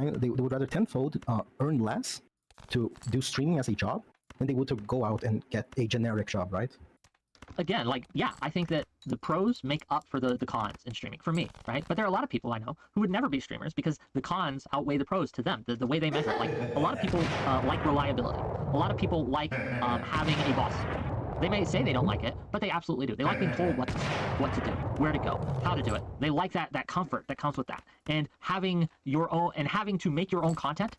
they would rather tenfold earn less to do streaming as a job than they would to go out and get a generic job, right? Again, like, yeah, I think that the pros make up for the cons in streaming, for me, right? But there are a lot of people I know who would never be streamers because the cons outweigh the pros to them, the way they measure it. Like, a lot of people like reliability. A lot of people like having a boss. They may say they don't like it, but they absolutely do. They like being told what to do, where to go, how to do it. They like that comfort that comes with that. And having to make your own content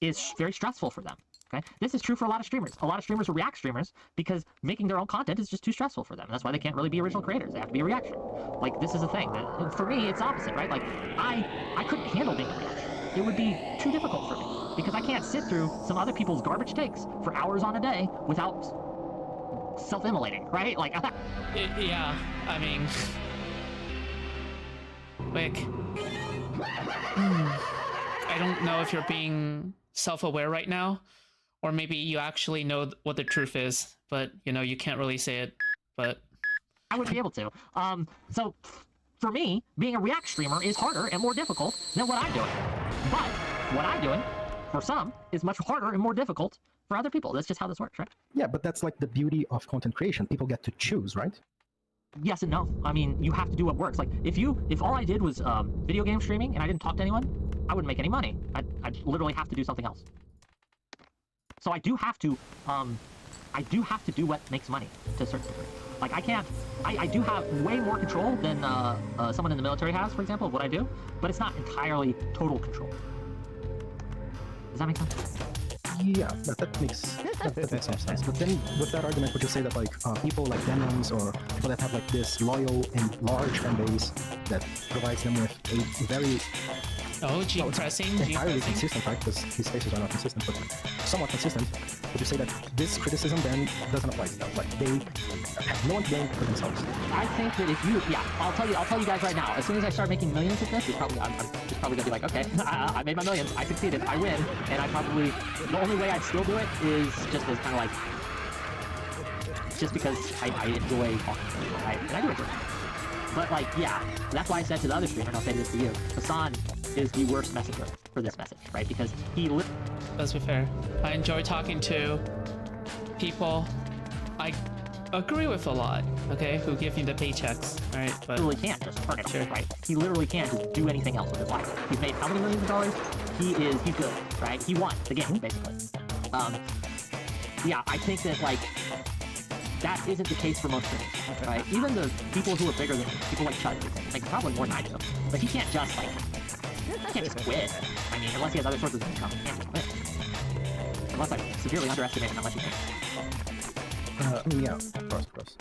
is very stressful for them. Okay? This is true for a lot of streamers. A lot of streamers are React streamers because making their own content is just too stressful for them. That's why they can't really be original creators. They have to be a reaction. Like, this is a thing. For me, it's opposite, right? Like, I couldn't handle being a reaction. It would be too difficult for me because I can't sit through some other people's garbage takes for hours on a day without self-immolating, right? Like, yeah, I mean, Wick, I don't know if you're being self-aware right now, or maybe you actually know what the truth is, but, you know, you can't really say it, but... I wouldn't be able to. So, for me, being a React streamer is harder and more difficult than what I'm doing. But, what I'm doing, for some, is much harder and more difficult for other people. That's just how this works, right? Yeah, but that's like the beauty of content creation. People get to choose, right? Yes and no. I mean, you have to do what works. Like, if all I did was video game streaming and I didn't talk to anyone, I wouldn't make any money. I'd literally have to do something else. So I do have to do what makes money to a certain degree. Like, I do have way more control than someone in the military has, for example, of what I do, but it's not entirely total control. Does that make sense? Yeah, that makes some sense. But then, with that argument, would you say that, like, people like Denims or people that have, like, this loyal and large fan base that provides them with a very... Oh, G-pressing? Entirely consistent, right? Because these spaces are not consistent, but somewhat consistent. Would you say that this criticism then doesn't apply to them? Like, they have no one to blame for themselves. I think that if you, yeah, I'll tell you guys right now. As soon as I start making millions with this, I'm just probably gonna be like, okay, I made my millions, I succeeded, I win, and the only way I'd still do it is just as kind of like, just because I enjoy talking to people, right? And I do enjoy it. But, like, yeah, that's why I said to the other streamer, and I'll say this to you, Hassan is the worst messenger for this message, right? Because he let's be fair. I enjoy talking to people I agree with a lot, okay, who give me the paychecks, right? But literally can't just turn it off, right? He literally can't just do anything else with his life. He's made how many millions of dollars? He's good, right? He won the game, basically. Yeah, I think that, like, that isn't the case for most streamers, right? Even the people who are bigger than me, people like Chud, make probably more than I do. But he can't just, like, quit. I mean, unless he has other sources of income, he can't just quit. Unless I severely underestimate how much he makes. I mean, yeah, of course.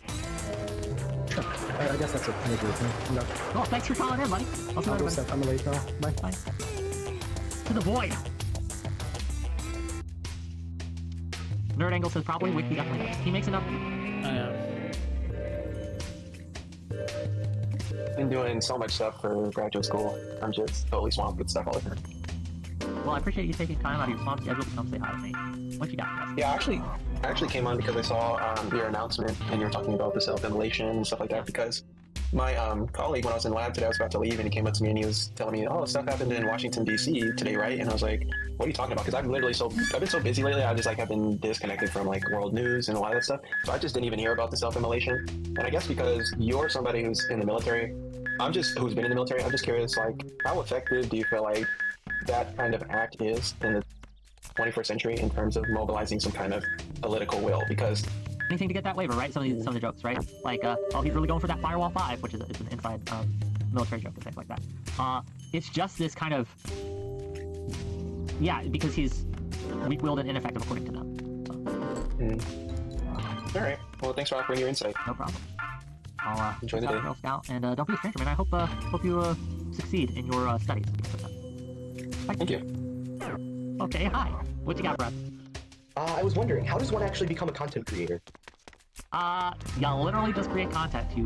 Sure. I guess that's a major thing. No. Well, thanks for calling in, buddy. I'll see you later. I'm late now. Bye. Bye. To the void. Nerd Angle says probably Wiki definitely does. He makes enough. I know. Been doing so much stuff for graduate school. I'm just totally swamped with stuff all over. Well, I appreciate you taking time out of your swamp schedule to come say hi to me. What you got for us? Yeah, I actually came on because I saw your announcement and you were talking about the self-immolation and stuff like that, because my colleague, when I was in lab today, I was about to leave, and he came up to me and he was telling me, oh, stuff happened in Washington, D.C. today, right? And I was like, what are you talking about? Because I've been so busy lately, I just have been disconnected from like world news and a lot of that stuff. So I just didn't even hear about the self-immolation. And I guess because you're somebody who's in the military, who's been in the military, I'm just curious, like, how effective do you feel like that kind of act is in the 21st century in terms of mobilizing some kind of political will? Because anything to get that waiver, right? Some of the jokes, right? Like, oh, he's really going for that Firewall 5, which is it's an inside military joke and things like that. It's just this kind of, yeah, because he's weak-willed and ineffective according to them. So. All right. Well, thanks for offering your insight. No problem. I'll enjoy the day, Girl Scout, and don't be a stranger, man. I hope you succeed in your studies. Thank you. Okay, hi. What you got, Brad? I was wondering, how does one actually become a content creator? You literally just create content. You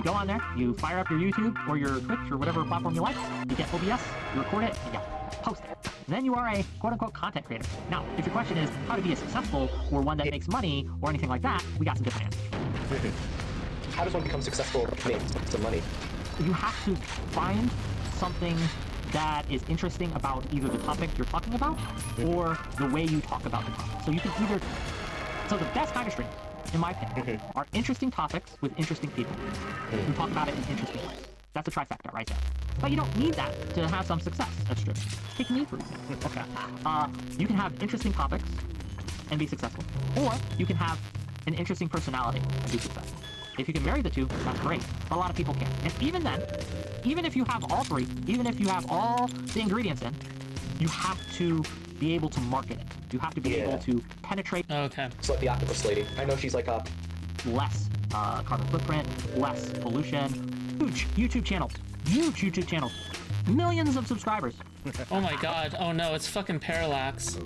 go on there, you fire up your YouTube or your Twitch or whatever platform you like, you get OBS, you record it, and you post it. And then you are a quote-unquote content creator. Now, if your question is how to be a successful or one that makes money or anything like that, we got some different answers. How does one become successful and make some money? You have to find something that is interesting about either the topic you're talking about or the way you talk about the topic. So you can either... So the best kind of stream, in my opinion, are interesting topics with interesting people who talk about it in interesting ways. That's a trifecta right there. But you don't need that to have some success at streaming. Take me for example. Okay. You can have interesting topics and be successful. Or you can have an interesting personality and be successful. If you can marry the two, that's great. But a lot of people can't. And even then, even if you have all three, even if you have all the ingredients in, you have to be able to market it. You have to be able to penetrate. Okay. It's like the octopus lady. I know she's like less carbon footprint, less pollution. Huge YouTube channels. Huge YouTube channels. Millions of subscribers. Oh my god. Oh no, it's fucking Parallax.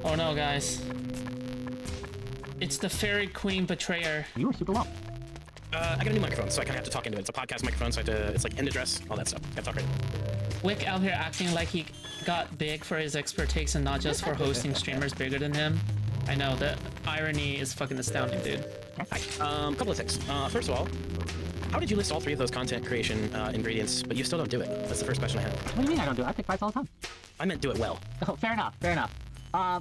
Oh no, guys. It's the Fairy Queen Betrayer. You were super low. I got a new microphone, so I kind of have to talk into it. It's a podcast microphone, so I have to, it's like end address, all that stuff. Gotta talk right now. Wick out here acting like he got big for his expertise and not just for hosting streamers bigger than him. I know, the irony is fucking astounding, dude. Hi. Couple of things. First of all, how did you list all three of those content creation ingredients, but you still don't do it? That's the first question I have. What do you mean I don't do it? I pick fights all the time. I meant do it well. Oh, fair enough, fair enough.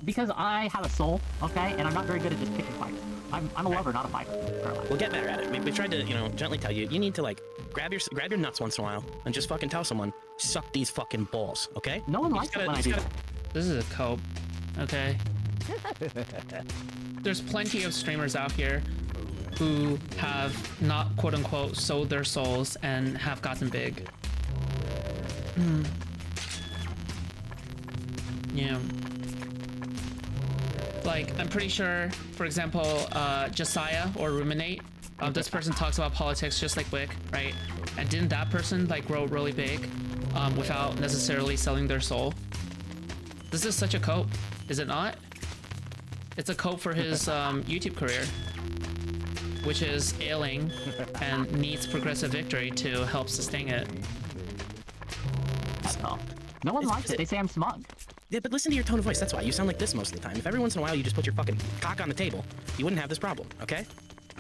Because I have a soul, okay, and I'm not very good at just picking fights. I'm a lover, not a fighter. We'll get better at it. We've tried to, you know, gently tell you, you need to, like, grab your nuts once in a while and just fucking tell someone, suck these fucking balls, okay? No one likes it when I do that. This is a cope, okay? There's plenty of streamers out here who have not, quote-unquote, sold their souls and have gotten big. Yeah. Like, I'm pretty sure, for example, Josiah or Ruminate, this person talks about politics just like Wick, right? And didn't that person, like, grow really big without necessarily selling their soul? This is such a cope, is it not? It's a cope for his YouTube career, which is ailing and needs progressive victory to help sustain it. Oh. No one likes it. They say I'm smug. Yeah, but listen to your tone of voice. That's why you sound like this most of the time. If every once in a while you just put your fucking cock on the table, you wouldn't have this problem, okay?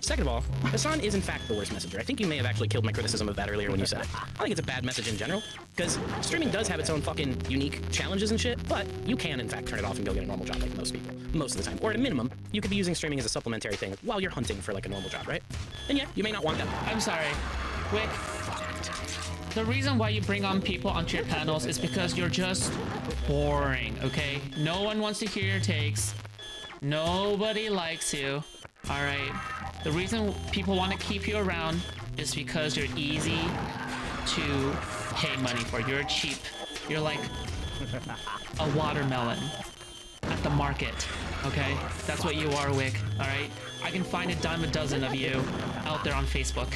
Second of all, Hassan is in fact the worst messenger. I think you may have actually killed my criticism of that earlier when you said it. I think it's a bad message in general, because streaming does have its own fucking unique challenges and shit, but you can in fact turn it off and go get a normal job like most people, most of the time. Or at a minimum, you could be using streaming as a supplementary thing while you're hunting for like a normal job, right? And yeah, you may not want that. I'm sorry, Wick. The reason why you bring on people onto your panels is because you're just boring, okay? No one wants to hear your takes. Nobody likes you, all right? The reason people want to keep you around is because you're easy to pay money for. You're cheap. You're like a watermelon at the market, okay? That's what you are, Wick, all right? I can find a dime a dozen of you out there on Facebook,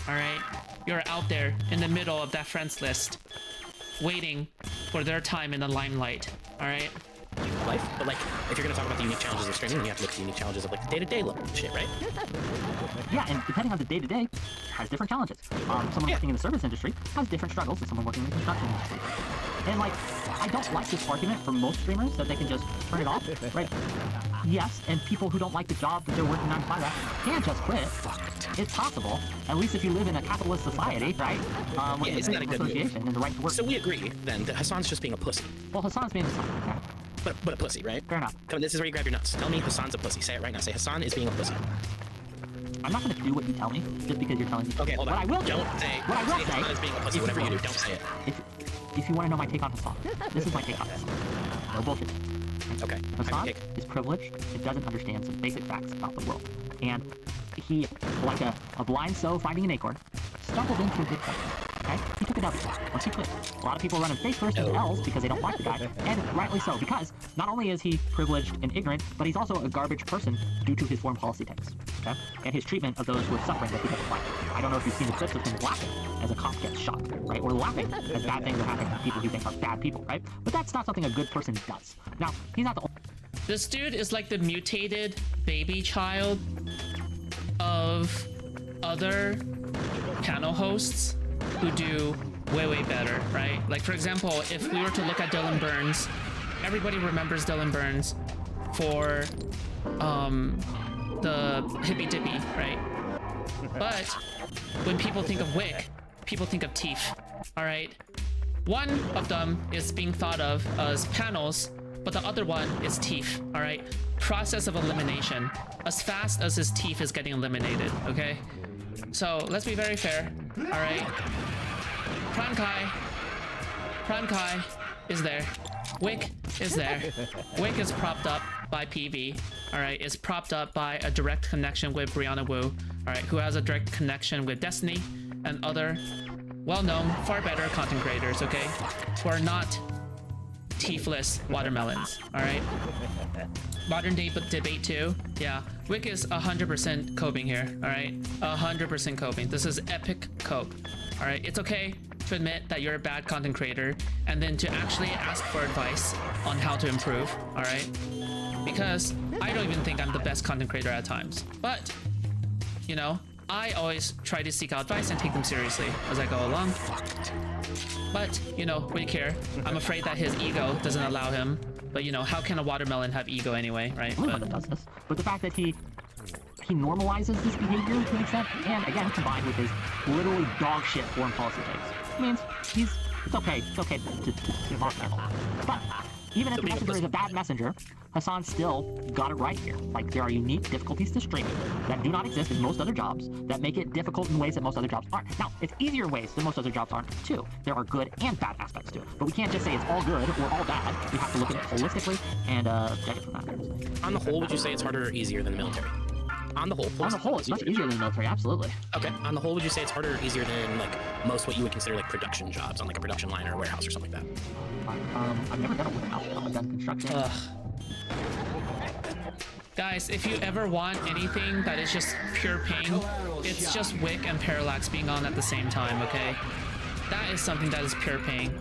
all right? You're out there in the middle of that friends list, waiting for their time in the limelight, all right? Life, but like, if you're gonna talk about the unique challenges of streaming, then you have to look at the unique challenges of like the day-to-day level shit, right? Yeah, and depending on the day-to-day, has different challenges. Someone working in the service industry has different struggles than someone working in the construction industry. And like, I don't like this argument for most streamers that they can just turn it off, right? Yes, and people who don't like the job that they're working 9 to 5 at can just quit. It's possible, at least if you live in a capitalist society, right? With Yeah, isn't that a good move? association and the right to work. So we agree, then, that Hassan's just being a pussy. Well, Hassan's being Hassan. Okay? But a pussy, right? Fair enough. Come on, this is where you grab your nuts. Tell me Hassan's a pussy. Say it right now. Say Hassan is being a pussy. I'm not going to do what you tell me just because you're telling me. Okay, hold on. What I will Don't say, what I will say, Hassan is being a pussy. Whatever you do, don't say it. if you want to know my take on Hassan, this is my take on Hassan. No bullshit. Okay. Hassan is privileged and doesn't understand some basic facts about the world. And he, like a blind sow finding an acorn, stumbled into a good point. Okay? He took a W once he quit. A lot of people run in face first into L's because they don't like the guy, and rightly so, because not only is he privileged and ignorant, but he's also a garbage person due to his foreign policy takes. Okay? And his treatment of those who are suffering that he doesn't like. I don't know if you've seen the clips of him laughing as a cop gets shot, right? Or laughing as bad things are happening to people he thinks are bad people, right? But that's not something a good person does. Now, he's not the only. This dude is like the mutated baby child of other panel hosts who do way better, right? Like, for example, if we were to look at Dylan Burns, everybody remembers Dylan Burns for the hippy dippy, right? But when people think of Wick, people think of teeth. All right. One of them is being thought of as panels, but the other one is teeth. All right. Process of elimination. As fast as his teeth is getting eliminated. Okay. So let's be very fair. All right. Pran Kai is there. Wick is there. Wick is propped up by PV. Alright, is propped up by a direct connection with Brianna Wu. Alright, who has a direct connection with Destiny and other well-known, far better content creators, okay? Who are not teethless watermelons. Alright? Modern day debate 2. Yeah, Wick is 100% coping here. Alright? 100% coping. This is epic cope. Alright, it's okay to admit that you're a bad content creator and then to actually ask for advice on how to improve, all right? Because I don't even think I'm the best content creator at times, but you know, I always try to seek out advice and take them seriously as I go along. But you know, Wick here, I'm afraid that his ego doesn't allow him, but you know, how can a watermelon have ego anyway, right? Everyone does this, but the fact that he normalizes this behavior to an extent, and again, combined with his literally dog shit foreign policy takes, means it's okay to mock him. But even if the messenger is a bad messenger, Hassan still got it right here. Like, there are unique difficulties to streaming that do not exist in most other jobs that make it difficult in ways that most other jobs aren't. Now, it's easier ways than most other jobs aren't, too. There are good and bad aspects to it. But we can't just say it's all good or all bad. We have to look at it holistically and judge it from that. On the whole, would you say it's harder or easier than the military? On the whole. On the whole, it's much easier than the military, absolutely. Okay. On the whole, would you say it's harder or easier than like most what you would consider like production jobs on like a production line or a warehouse or something like that? I've never done a warehouse. I've done construction. Ugh. Guys, if you ever want anything that is just pure pain, it's just Wick and Parallax being on at the same time, okay? That is something that is pure pain.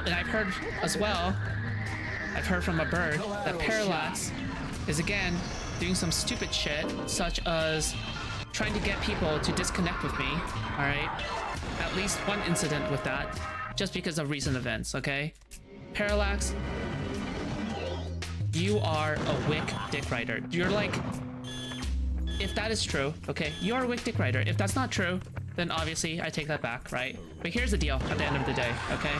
And I've heard as well, I've heard from a bird that Parallax is again doing some stupid shit, such as trying to get people to disconnect with me, alright? At least one incident with that, just because of recent events, okay? Parallax, you are a Wick dick rider. You're like, if that is true, okay, you're a Wick dick rider. If that's not true, then obviously I take that back, right? But here's the deal at the end of the day, okay?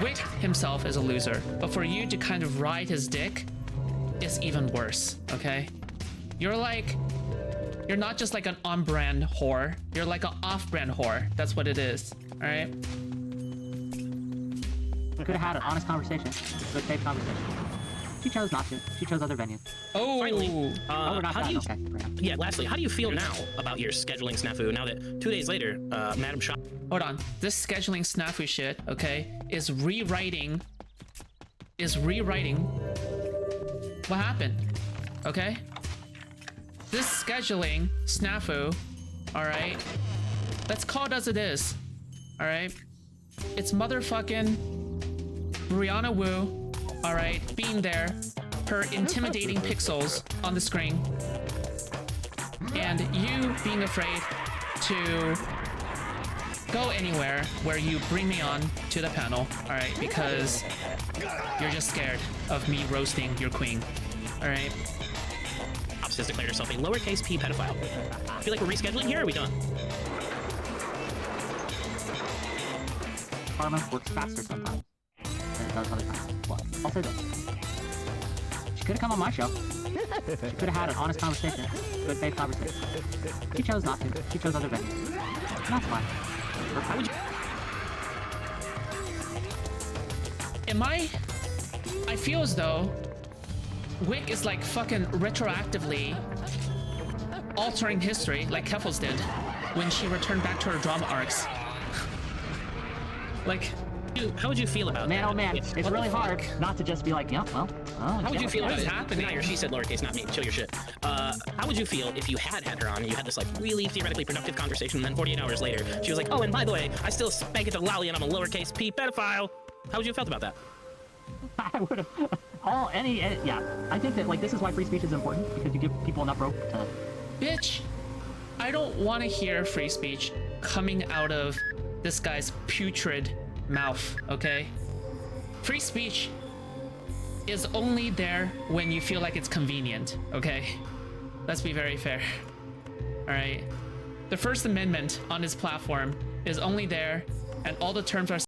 Wick himself is a loser, but for you to kind of ride his dick is even worse, okay? You're not just like an on-brand whore, you're like an off-brand whore. That's what it is, alright? We could have had an honest conversation, a good safe conversation. She chose not to. She chose other venues. Oh, Finally, we're not how do you? okay. Yeah, lastly, how do you feel now about your scheduling snafu? Now that 2 days later, Madam Shah. Hold on. This scheduling snafu shit, okay, is rewriting what happened, okay? This scheduling snafu, all right, let's call it as it is, all right? It's motherfucking Brianna Wu, all right, being there, her intimidating pixels on the screen, and you being afraid to go anywhere where you bring me on to the panel, all right, because you're just scared of me roasting your queen, all right? Ops has declared herself a lowercase p pedophile. I feel like we're rescheduling here, or are we done? Karma works faster sometimes than it does other times. Well, I'll say this. She could have come on my show. She could have had an honest conversation, good faith conversation. She chose not to. She chose other venues. And that's fine. How would you? I feel as though Wick is like fucking retroactively altering history like Keffels did when she returned back to her drama arcs. Like, How would you feel about Man, that? oh man, it's really hard not to just be like, yeah, well, How would you feel what about is it? happening? Not your, she said lowercase, not me. Chill your shit. How would you feel if you had her on and you had this like really theoretically productive conversation, and then 48 hours later she was like, oh, and by the way, I still spank it to Lolly and I'm a lowercase p pedophile. How would you have felt about that? I would have yeah. I think that like this is why free speech is important, because you give people enough rope to. bitch, I don't want to hear free speech coming out of this guy's putrid mouth, okay? Free speech is only there when you feel like it's convenient, okay? Let's be very fair. Alright? The First Amendment on his platform is only there, and all the terms are